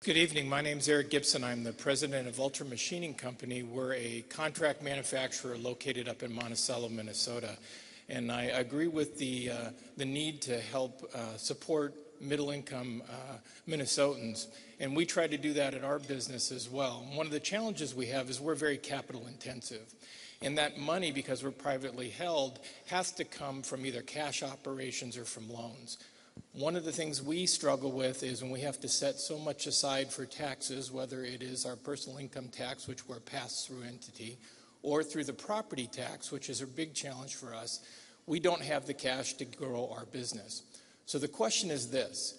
Good evening. My name is Eric Gibson. I'm the president of Ultra Machining Company. We're a contract manufacturer located up in Monticello, Minnesota. And I agree with the need to help support middle-income Minnesotans. And we try to do that at our business as well. And one of the challenges we have is we're very capital intensive. And that money, because we're privately held, has to come from either cash operations or from loans. One of the things we struggle with is when we have to set so much aside for taxes, whether it is our personal income tax, which we're a pass-through entity, or through the property tax, which is a big challenge for us, we don't have the cash to grow our business. So the question is this.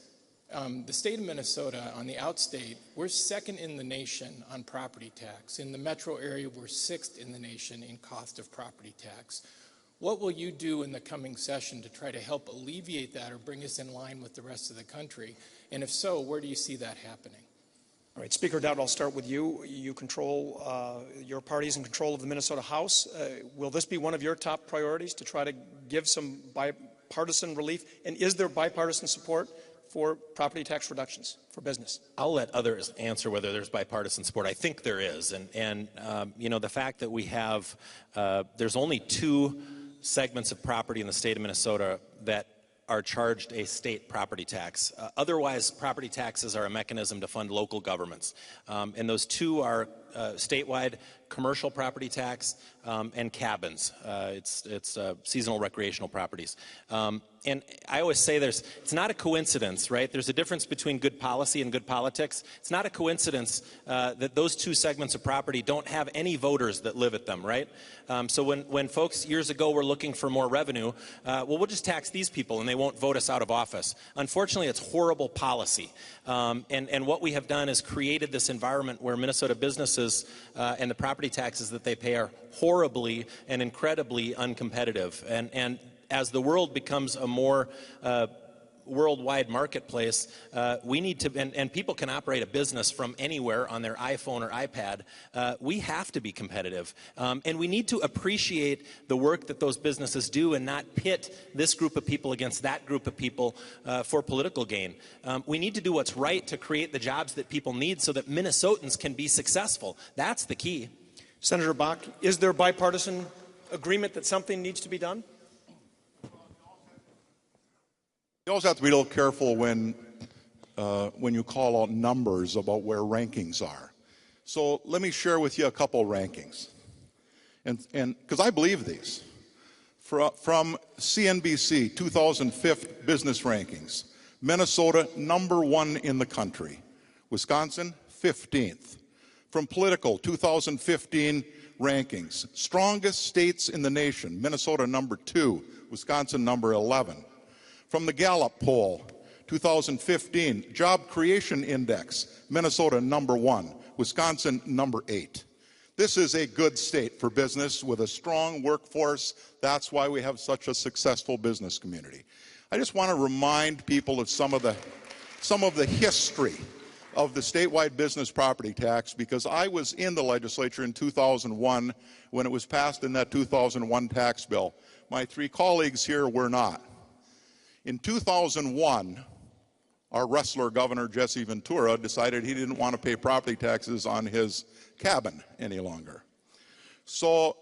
The state of Minnesota, on the outstate, we're second in the nation on property tax. In the metro area, we're sixth in the nation in cost of property tax. What will you do in the coming session to try to help alleviate that or bring us in line with the rest of the country? And if so, where do you see that happening? All right, Speaker Dowd, I'll start with you. You control, your party's in control of the Minnesota House. Will this be one of your top priorities to try to give some bipartisan relief? And is there bipartisan support for property tax reductions for business? I'll let others answer whether there's bipartisan support. I think there is. And you know, the fact that we have, there's only two segments of property in the state of Minnesota that are charged a state property tax. Otherwise, property taxes are a mechanism to fund local governments. And those two are statewide commercial property tax and cabins. It's seasonal recreational properties. And I always say it's not a coincidence, right? There's a difference between good policy and good politics. It's not a coincidence that those two segments of property don't have any voters that live at them, right? So when folks years ago were looking for more revenue, well, we'll just tax these people and they won't vote us out of office. Unfortunately, it's horrible policy. And what we have done is created this environment where Minnesota businesses and the property taxes that they pay are horribly and incredibly uncompetitive. And as the world becomes a more worldwide marketplace, we need to, and people can operate a business from anywhere on their iPhone or iPad. We have to be competitive. And we need to appreciate the work that those businesses do and not pit this group of people against that group of people for political gain. We need to do what's right to create the jobs that people need so that Minnesotans can be successful. That's the key. Senator Bach, is there bipartisan agreement that something needs to be done? You also have to be a little careful when you call out numbers about where rankings are. So let me share with you a couple rankings, and because I believe these. From CNBC 2005 business rankings, Minnesota #1 in the country, Wisconsin 15th. From Political 2015 rankings, strongest states in the nation, Minnesota #2, Wisconsin #11. From the Gallup poll, 2015, Job Creation Index, Minnesota #1, Wisconsin #8. This is a good state for business with a strong workforce. That's why we have such a successful business community. I just want to remind people of some of the history of the statewide business property tax, because I was in the legislature in 2001 when it was passed in that 2001 tax bill. My three colleagues here were not. In 2001, our wrestler governor, Jesse Ventura, decided he didn't want to pay property taxes on his cabin any longer. So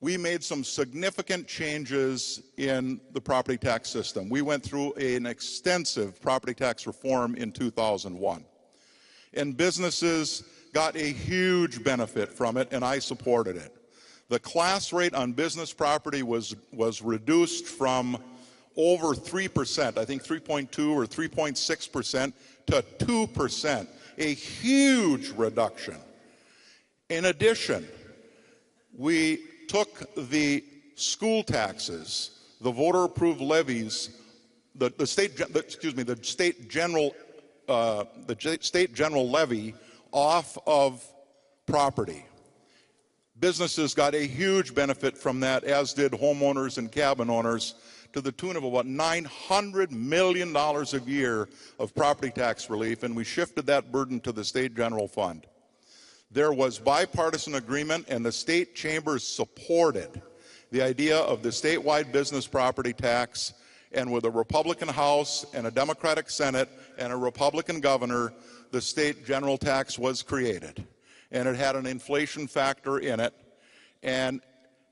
we made some significant changes in the property tax system. We went through an extensive property tax reform in 2001. And businesses got a huge benefit from it, and I supported it. The class rate on business property was reduced from over 3%, I think 3.2 or 3.6% to 2%, a huge reduction. In addition, we took the school taxes, the voter-approved levies, the state general levy off of property. Businesses got a huge benefit from that, as did homeowners and cabin owners, to the tune of about $900 million a year of property tax relief, and we shifted that burden to the state general fund. There was bipartisan agreement, and the state chambers supported the idea of the statewide business property tax, And with a Republican House and a Democratic Senate and a Republican governor, the state general tax was created. And it had an inflation factor in it. And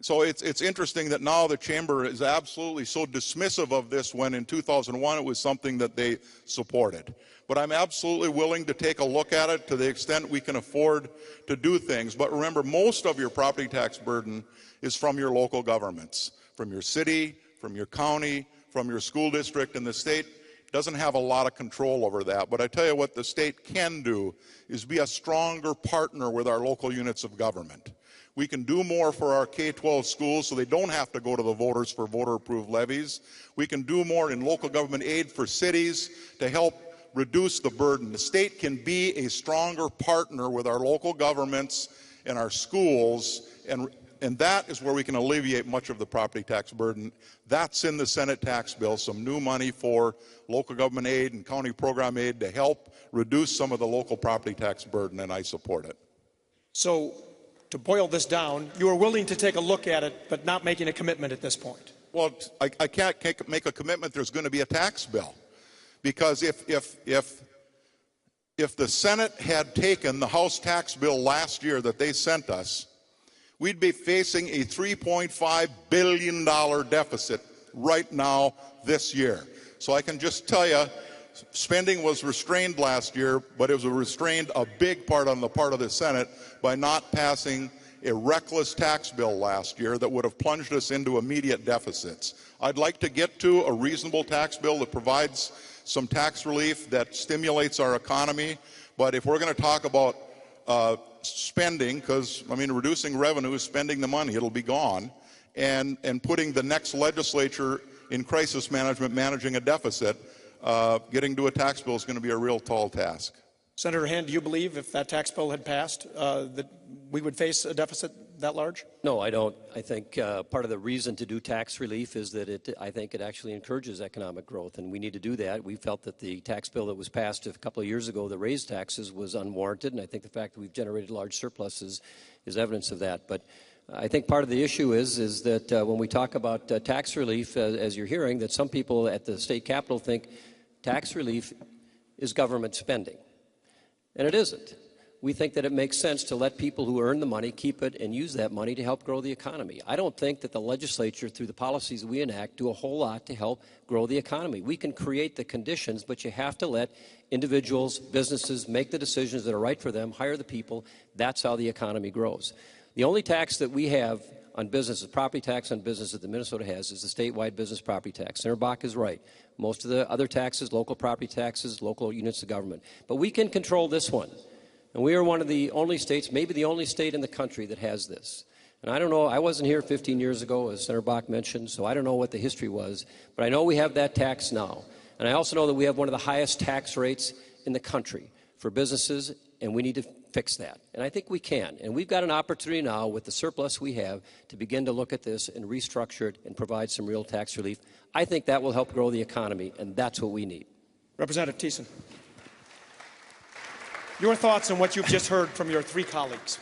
so it's interesting that now the Chamber is absolutely so dismissive of this when in 2001 it was something that they supported. But I'm absolutely willing to take a look at it to the extent we can afford to do things. But remember, most of your property tax burden is from your local governments, from your city, from your county, from your school district, and the state doesn't have a lot of control over that. But I tell you what the state can do is be a stronger partner with our local units of government. We can do more for our K-12 schools so they don't have to go to the voters for voter-approved levies. We can do more in local government aid for cities to help reduce the burden. The state can be a stronger partner with our local governments and our schools, and that is where we can alleviate much of the property tax burden. That's in the Senate tax bill, some new money for local government aid and county program aid to help reduce some of the local property tax burden, and I support it. So, to boil this down, you are willing to take a look at it, but not making a commitment at this point. Well, I can't make a commitment there's going to be a tax bill. Because if the Senate had taken the House tax bill last year that they sent us, we'd be facing a $3.5 billion deficit right now this year. So I can just tell you, spending was restrained last year, but it was restrained a big part on the part of the Senate by not passing a reckless tax bill last year that would have plunged us into immediate deficits. I'd like to get to a reasonable tax bill that provides some tax relief that stimulates our economy, but if we're going to talk about spending, because, I mean, reducing revenue is spending the money, it'll be gone, and putting the next legislature in crisis management managing a deficit, getting to a tax bill is going to be a real tall task. Senator Hand, do you believe if that tax bill had passed that we would face a deficit that large? No, I don't. I think part of the reason to do tax relief is that I think it actually encourages economic growth, and we need to do that. We felt that the tax bill that was passed a couple of years ago that raised taxes was unwarranted, and I think the fact that we've generated large surpluses is evidence of that. But I think part of the issue is that when we talk about tax relief, as you're hearing, that some people at the state capitol think tax relief is government spending. And it isn't. We think that it makes sense to let people who earn the money keep it and use that money to help grow the economy. I don't think that the legislature, through the policies we enact, do a whole lot to help grow the economy. We can create the conditions, but you have to let individuals, businesses make the decisions that are right for them, hire the people. That's how the economy grows. The only tax that we have on businesses, property tax on businesses that Minnesota has, is the statewide business property tax. Senator Bach is right. Most of the other taxes, local property taxes, local units of government. But we can control this one. And we are one of the only states, maybe the only state in the country that has this. And I don't know, I wasn't here 15 years ago, as Senator Bach mentioned, so I don't know what the history was. But I know we have that tax now. And I also know that we have one of the highest tax rates in the country for businesses, and we need to fix that. And I think we can. And we've got an opportunity now with the surplus we have to begin to look at this and restructure it and provide some real tax relief. I think that will help grow the economy, and that's what we need. Representative Thiessen, your thoughts on what you've just heard from your three colleagues.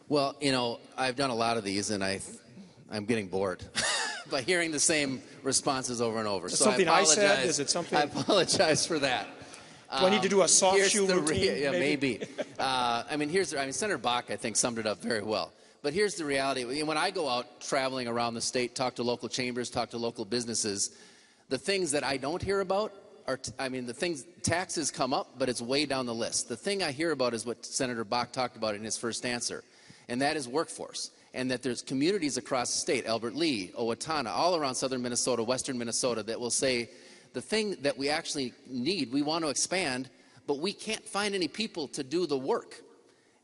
Well, you know, I've done a lot of these, and I'm getting bored by hearing the same responses over and over. Is so something I I said? Is it something? I apologize for that. Do I need to do a soft shoe routine? Yeah, maybe. Senator Bach, I think, summed it up very well. But here's the reality. When I go out traveling around the state, talk to local chambers, talk to local businesses, the things that I don't hear about are, taxes come up, but it's way down the list. The thing I hear about is what Senator Bach talked about in his first answer, and that is workforce. And that there's communities across the state, Albert Lea, Owatonna, all around southern Minnesota, western Minnesota, that will say, the thing that we actually need, we want to expand, but we can't find any people to do the work.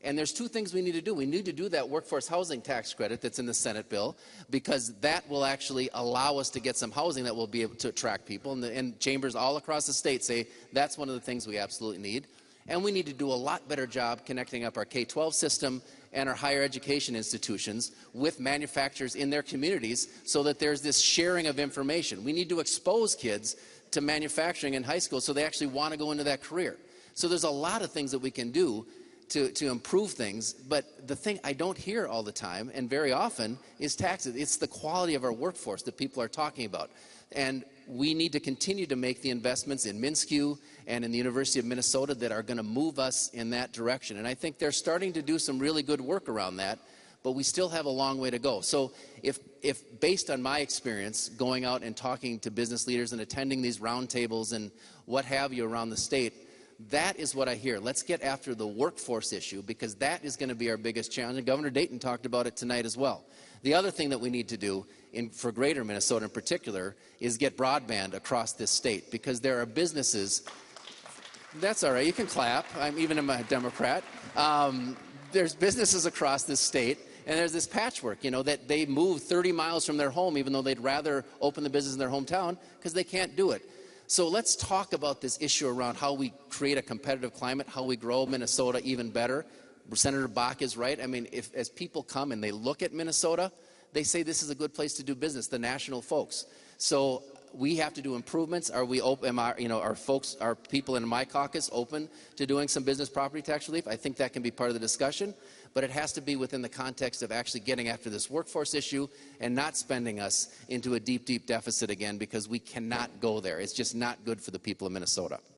And there's two things we need to do. We need to do that workforce housing tax credit that's in the Senate bill, because that will actually allow us to get some housing that will be able to attract people. And chambers all across the state say that's one of the things we absolutely need. And we need to do a lot better job connecting up our K-12 system and our higher education institutions with manufacturers in their communities so that there's this sharing of information. We need to expose kids to manufacturing in high school so they actually want to go into that career. So there's a lot of things that we can do to improve things, but the thing I don't hear all the time and very often is taxes. It's the quality of our workforce that people are talking about. And we need to continue to make the investments in MnSCU and in the University of Minnesota that are going to move us in that direction. And I think they're starting to do some really good work around that, but we still have a long way to go. So if based on my experience going out and talking to business leaders and attending these roundtables and what have you around the state, that is what I hear. Let's get after the workforce issue, because that is going to be our biggest challenge. And Governor Dayton talked about it tonight as well. The other thing that we need to do for greater Minnesota in particular is get broadband across this state, because there are businesses. That's all right. You can clap. Even I'm a Democrat. There's businesses across this state, and there's this patchwork, that they move 30 miles from their home even though they'd rather open the business in their hometown because they can't do it. So let's talk about this issue around how we create a competitive climate, how we grow Minnesota even better. Senator Bach is right. I mean, as people come and they look at Minnesota, they say this is a good place to do business, the national folks. So we have to do improvements. Are we open? Are people in my caucus open to doing some business property tax relief? I think that can be part of the discussion, but it has to be within the context of actually getting after this workforce issue and not spending us into a deep, deep deficit again, because we cannot go there. It's just not good for the people of Minnesota.